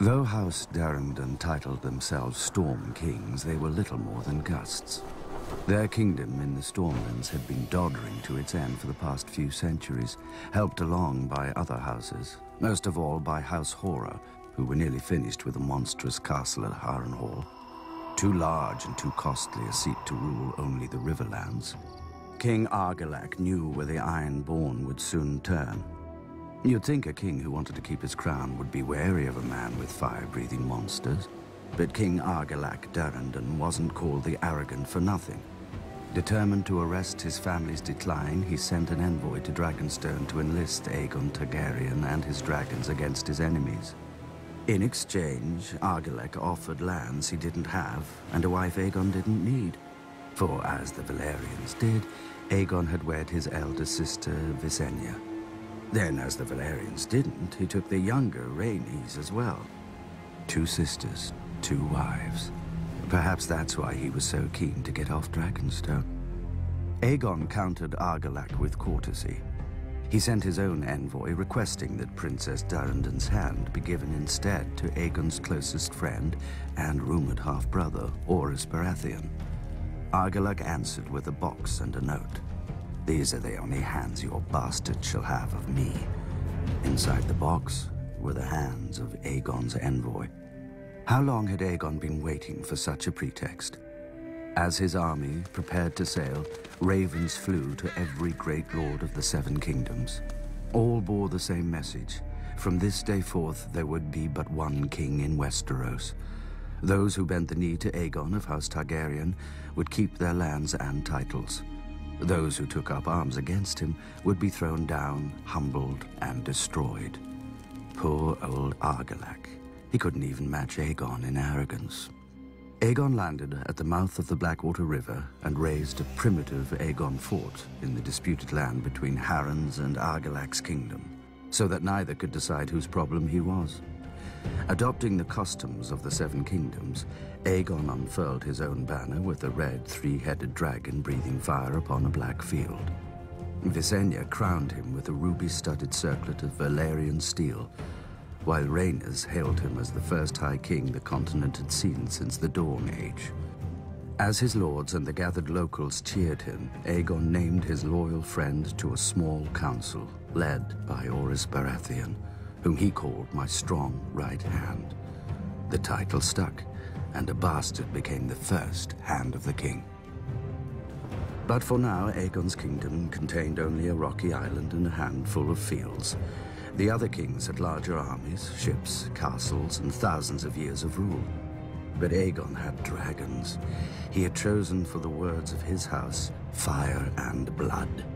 Though House Durrandon titled themselves Storm Kings, they were little more than gusts. Their kingdom in the Stormlands had been doddering to its end for the past few centuries, helped along by other houses, most of all by House Horror, who were nearly finished with a monstrous castle at Harrenhal. Too large and too costly a seat to rule only the Riverlands. King Argilac knew where the Ironborn would soon turn. You'd think a king who wanted to keep his crown would be wary of a man with fire-breathing monsters. But King Argilac Durrandon wasn't called the Arrogant for nothing. Determined to arrest his family's decline, he sent an envoy to Dragonstone to enlist Aegon Targaryen and his dragons against his enemies. In exchange, Argilac offered lands he didn't have and a wife Aegon didn't need. For as the Valyrians did, Aegon had wed his elder sister, Visenya. Then, as the Valyrians didn't, he took the younger Rhaenys as well. 2 sisters, 2 wives. Perhaps that's why he was so keen to get off Dragonstone. Aegon countered Argilac with courtesy. He sent his own envoy requesting that Princess Durrandon's hand be given instead to Aegon's closest friend and rumored half-brother, Orys Baratheon. Argilac answered with a box and a note. "These are the only hands your bastard shall have of me." Inside the box were the hands of Aegon's envoy. How long had Aegon been waiting for such a pretext? As his army prepared to sail, ravens flew to every great lord of the 7 kingdoms. All bore the same message. From this day forth, there would be but one king in Westeros. Those who bent the knee to Aegon of House Targaryen would keep their lands and titles. Those who took up arms against him would be thrown down, humbled, and destroyed. Poor old Argilac. He couldn't even match Aegon in arrogance. Aegon landed at the mouth of the Blackwater River and raised a primitive Aegon fort in the disputed land between Harren's and Argilac's kingdom, so that neither could decide whose problem he was. Adopting the customs of the 7 kingdoms, Aegon unfurled his own banner with a red 3-headed dragon breathing fire upon a black field. Visenya crowned him with a ruby-studded circlet of Valyrian steel, while Rhaenys hailed him as the first High King the continent had seen since the Dawn Age. As his lords and the gathered locals cheered him, Aegon named his loyal friend to a small council, led by Orys Baratheon, whom he called my strong right hand. The title stuck, and a bastard became the first Hand of the King. But for now, Aegon's kingdom contained only a rocky island and a handful of fields. The other kings had larger armies, ships, castles, and thousands of years of rule. But Aegon had dragons. He had chosen for the words of his house, fire and blood.